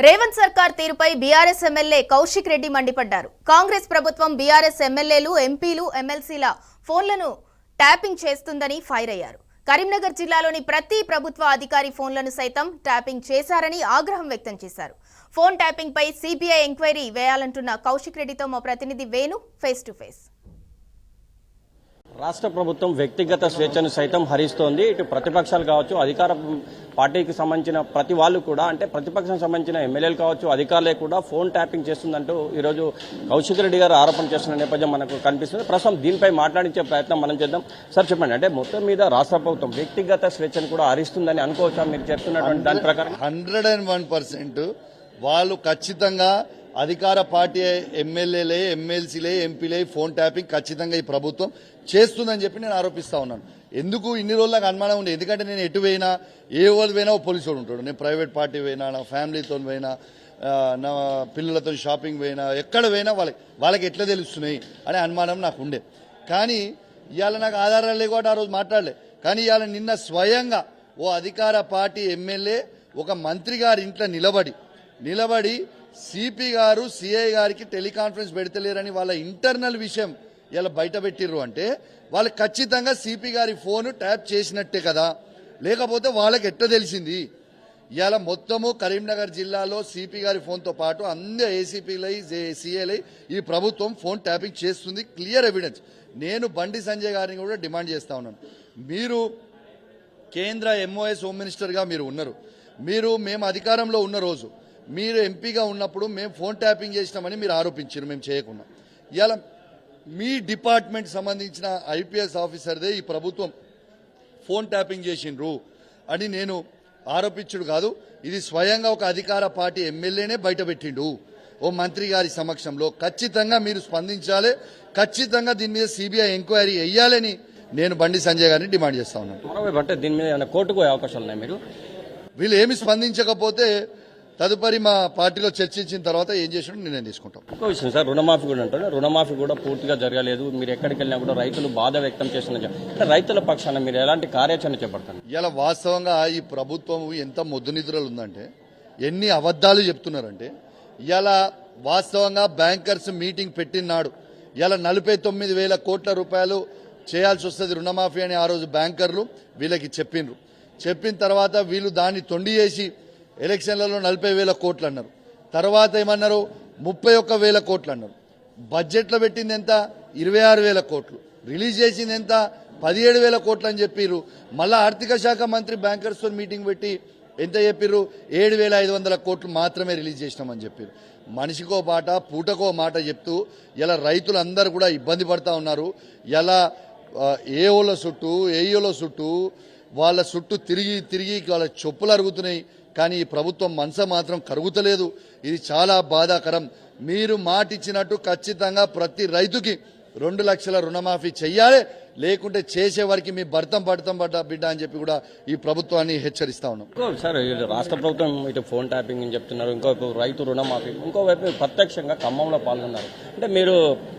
రేవంత్ సర్కార్ తీరుపై BRS MLA Kaushik Reddy మండిపడ్డారు. కాంగ్రెస్ ప్రభుత్వం బీఆర్ఎస్ ఎమ్మెల్యేలు, ఎంపీలు, ఎమ్మెల్సీల ఫోన్లను ట్యాపింగ్ చేస్తుందని ఫైర్ అయ్యారు. కరీంనగర్ జిల్లాలోని ప్రతి ప్రభుత్వ అధికారి ఫోన్లను సైతం ట్యాపింగ్ చేశారని ఆగ్రహం వ్యక్తం చేశారు. ఫోన్ ట్యాపింగ్ పై సిబిఐ ఎంక్వైరీ వేయాలంటున్న కౌశిక్ రెడ్డితో మా ప్రతినిధి వేణు ఫేస్ టు ఫేస్. రాష్ట్ర ప్రభుత్వం వ్యక్తిగత స్వేచ్ఛను సైతం హరిస్తోంది. ఇటు ప్రతిపక్షాలు కావచ్చు, అధికార పార్టీకి సంబంధించిన ప్రతి వాళ్ళు కూడా, అంటే ప్రతిపక్షానికి సంబంధించిన ఎమ్మెల్యేలు కావచ్చు, అధికారులే కూడా ఫోన్ ట్యాపింగ్ చేస్తుందంటూ ఈరోజు కౌశిక్ రెడ్డి గారు ఆరోపణ చేస్తున్న నేపథ్యం మనకు కనిపిస్తుంది. ప్రస్తుతం దీనిపై మాట్లాడించే ప్రయత్నం మనం చేద్దాం. సార్ చెప్పండి, అంటే మొత్తం మీద రాష్ట్ర ప్రభుత్వం వ్యక్తిగత స్వేచ్ఛను కూడా హరిస్తుందని అనుకోవచ్చా? మీరు చెప్తున్నటువంటి దాని ప్రకారం 101% వాళ్ళు ఖచ్చితంగా అధికార పార్టీ ఎమ్మెల్యేలే, ఎమ్మెల్సీలే, ఎంపీలే ఫోన్ ట్యాపింగ్ ఖచ్చితంగా ఈ ప్రభుత్వం చేస్తుందని చెప్పి నేను ఆరోపిస్తా ఉన్నాను. ఎందుకు ఇన్ని రోజులకు అనుమానం ఉంది? ఎందుకంటే నేను ఎటు పోయినా, ఏ వాళ్ళు పోయినా ఓ పోలీసు వాడు ఉంటాడు. నేను ప్రైవేట్ పార్టీ పోయినా, నా ఫ్యామిలీతో పోయినా, నా పిల్లలతో షాపింగ్ పోయినా, ఎక్కడ పోయినా వాళ్ళకి ఎట్లా తెలుస్తున్నాయి అనే అనుమానం నాకు ఉండే. కానీ ఇవాళ నాకు ఆధారాలు లేకుండా ఆ రోజు మాట్లాడలే. కానీ ఇవాళ నిన్న స్వయంగా ఓ అధికార పార్టీ ఎమ్మెల్యే ఒక మంత్రి గారి ఇంట్లో నిలబడి సిపి గారు, సిఐ గారికి టెలికాన్ఫరెన్స్ పెడతలేరని వాళ్ళ ఇంటర్నల్ విషయం ఇలా బయట పెట్టిర్రు అంటే వాళ్ళు ఖచ్చితంగా సిపి గారి ఫోన్ ట్యాప్ చేసినట్టే కదా. లేకపోతే వాళ్ళకి ఎట్లా తెలిసింది? ఇవాళ మొత్తము కరీంనగర్ జిల్లాలో సిపి గారి ఫోన్తో పాటు అందరు ఏసీపీలై, సిఐలై ఈ ప్రభుత్వం ఫోన్ ట్యాపింగ్ చేస్తుంది. Clear evidence. నేను బండి సంజయ్ గారిని కూడా డిమాండ్ చేస్తా ఉన్నాను. మీరు కేంద్ర ఎంఓఎస్ హోమ్ మినిస్టర్గా మీరు ఉన్నారు. మేము అధికారంలో ఉన్న రోజు మీరు ఎంపీగా ఉన్నప్పుడు మేము ఫోన్ ట్యాపింగ్ చేసినామని మీరు ఆరోపించారు, మేము చేయకుండా. ఇవాళ మీ డిపార్ట్మెంట్ సంబంధించిన ఐపీఎస్ ఆఫీసర్దే ఈ ప్రభుత్వం ఫోన్ ట్యాపింగ్ చేసిండ్రు అని నేను ఆరోపించుడు కాదు, ఇది స్వయంగా ఒక అధికార పార్టీ ఎమ్మెల్యేనే బయటపెట్టిండు ఓ మంత్రి గారి సమక్షంలో. ఖచ్చితంగా మీరు స్పందించాలి, ఖచ్చితంగా దీని మీద సిబిఐ ఎంక్వైరీ వేయాలని నేను బండి సంజయ్ గారిని డిమాండ్ చేస్తా ఉన్నాను. అంటే దీని మీద కోర్టుకు పోయే అవకాశాలు ఉన్నాయి. మీరు వీళ్ళు ఏమి స్పందించకపోతే తదుపరి మా పార్టీలో చర్చించిన తర్వాత ఏం చేసినా నిర్ణయం తీసుకుంటాం. ఇంకో విషయం సార్, రుణమాఫీ కూడా అంటారు. రుణమాఫీ కూడా పూర్తిగా జరగలేదు. మీరు ఎక్కడికి వెళ్ళినా కూడా రైతులు బాధ వ్యక్తం చేస్తున్నారు. రైతుల పక్షాన మీరు ఎలాంటి కార్యాచరణ చేపడతారు? ఇలా వాస్తవంగా ఈ ప్రభుత్వం ఎంత మొద్దు నిద్రలు ఉందంటే, ఎన్ని అబద్దాలు చెప్తున్నారంటే, ఇలా వాస్తవంగా బ్యాంకర్స్ మీటింగ్ పెట్టినాడు ఇలా 49,000 కోట్ల రూపాయలు చేయాల్సి వస్తుంది రుణమాఫీ అని ఆ రోజు బ్యాంకర్లు వీళ్ళకి చెప్పిన తర్వాత వీళ్ళు దాన్ని తొండి చేసి ఎలక్షన్లలో 40,000 కోట్లు అన్నారు. తర్వాత ఏమన్నారు? 31,000 కోట్లు అన్నారు. బడ్జెట్లో పెట్టింది ఎంత? 26,000 కోట్లు. రిలీజ్ చేసింది ఎంత? 17,000 కోట్లు అని చెప్పిర్రు. మళ్ళా ఆర్థిక శాఖ మంత్రి బ్యాంకర్స్తో మీటింగ్ పెట్టి ఎంత చెప్పిర్రు? 7,500 కోట్లు మాత్రమే రిలీజ్ చేసినామని చెప్పారు. మనిషికో మాట, పూటకో మాట చెప్తూ ఇలా రైతులందరూ కూడా ఇబ్బంది పడతా ఉన్నారు. ఇలా ఏఓల చుట్టూ, ఏఈల చుట్టూ, వాళ్ళ చుట్టూ తిరిగి వాళ్ళ చెప్పులు అరుగుతున్నాయి. కానీ ఈ ప్రభుత్వం మనసు మాత్రం కరుగుతలేదు. ఇది చాలా బాధాకరం. మీరు మాట ఇచ్చినట్టు ఖచ్చితంగా ప్రతి రైతుకి 2 లక్షల రుణమాఫీ చెయ్యాలి, లేకుంటే చేసే వారికి మీ భర్తం బిడ్డ అని చెప్పి కూడా ఈ ప్రభుత్వాన్ని హెచ్చరిస్తా ఉన్నాం. సార్, రాష్ట్ర ప్రభుత్వం ఇటు ఫోన్ ట్యాపింగ్ అని చెప్తున్నారు, ఇంకోవైపు రైతు రుణమాఫీ, ఇంకోవైపు ప్రత్యక్షంగా ఖమ్మంలో పాల్గొన్నారు. అంటే మీరు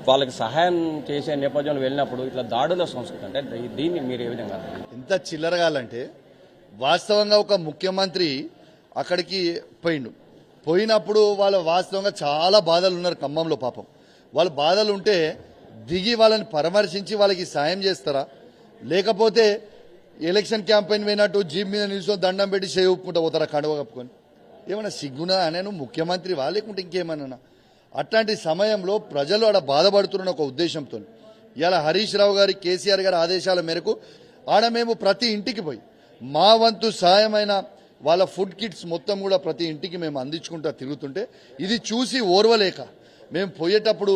వాళ్ళకి సహాయం చేసే నేపథ్యంలో వెళ్ళినప్పుడు ఇట్లా దాడుల సంస్కృతి, అంటే దీన్ని మీరు ఏ విధంగా? ఎంత చిల్లరగాలంటే, వాస్తవంగా ఒక ముఖ్యమంత్రి అక్కడికి పోయినప్పుడు వాళ్ళు వాస్తవంగా చాలా బాధలు ఉన్నారు ఖమ్మంలో. పాపం వాళ్ళు బాధలు ఉంటే దిగి వాళ్ళని పరామర్శించి వాళ్ళకి సాయం చేస్తారా? లేకపోతే ఎలక్షన్ క్యాంపెయిన్ పోయినట్టు జీప్ మీద నిల్చొని దండం పెట్టి చేయి ఒప్పుకుంటా పోతారా కండువ కప్పుకొని? ఏమన్నా సిగ్గునా నేను ముఖ్యమంత్రి లేకుంటే ఇంకేమన్నా? అట్లాంటి సమయంలో ప్రజలు ఆడ బాధపడుతున్న ఒక ఉద్దేశంతో ఇలా హరీష్ రావు గారి, కేసీఆర్ గారి ఆదేశాల మేరకు ఆడ మేము ప్రతి ఇంటికి పోయి మా వంతు సాయమైన వాళ్ళ ఫుడ్ కిట్స్ మొత్తం కూడా ప్రతి ఇంటికి మేము అందించుకుంటూ తిరుగుతుంటే ఇది చూసి ఓర్వలేక మేము పోయేటప్పుడు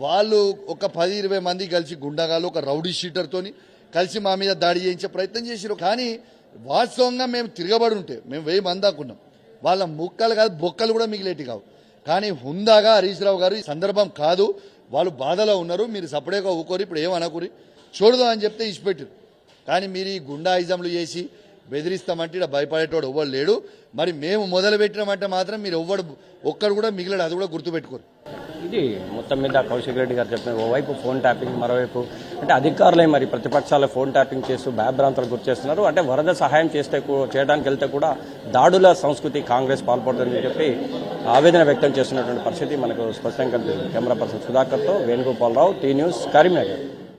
వాళ్ళు ఒక 10-20 మంది కలిసి గుండాగాలు ఒక రౌడీ షీటర్తోని కలిసి మా మీద దాడి చేయించే ప్రయత్నం చేసారు. కానీ వాస్తవంగా మేము తిరగబడి ఉంటే మేము 1000 మంది దాకున్నాం. వాళ్ళ ముక్కలు కాదు, బొక్కలు కూడా మిగిలేటి కావు. కానీ హుందాగా హరీష్ రావు గారు ఈ సందర్భం కాదు, వాళ్ళు బాధలో ఉన్నారు, మీరు సపరేట్గా ఊకోరు, ఇప్పుడు ఏమనకూరి చూడదాం అని చెప్తే ఇచ్చిపెట్టారు. కానీ మీరు ఈ గుండాయిజంలు చేసి బెదిరిస్తామంటే ఇక్కడ భయపడేటోడు ఎవ్వడు లేడు. మరి మేము మొదలు పెట్టినామంటే మాత్రం మీరు ఒక్కడు కూడా మిగిలాడు, అది కూడా గుర్తుపెట్టుకోరు. ఇది మొత్తం మీద కౌశిక్ రెడ్డి గారు చెప్పిన ఓవైపు ఫోన్ ట్యాపింగ్, మరోవైపు అంటే అధికారులే మరి ప్రతిపక్షాల ఫోన్ ట్యాపింగ్ చేస్తూ భయభ్రాంతులు గురి చేస్తున్నారు. అంటే వరద సహాయం చేయడానికి వెళ్తే కూడా దాడుల సంస్కృతి కాంగ్రెస్ పాల్పడుతుందని చెప్పి ఆవేదన వ్యక్తం చేస్తున్నటువంటి పరిస్థితి మనకు స్పష్టంగా కనిపిస్తుంది. Camera person సుధాకర్తో Venugopala Rao, tea news, Karimnagar.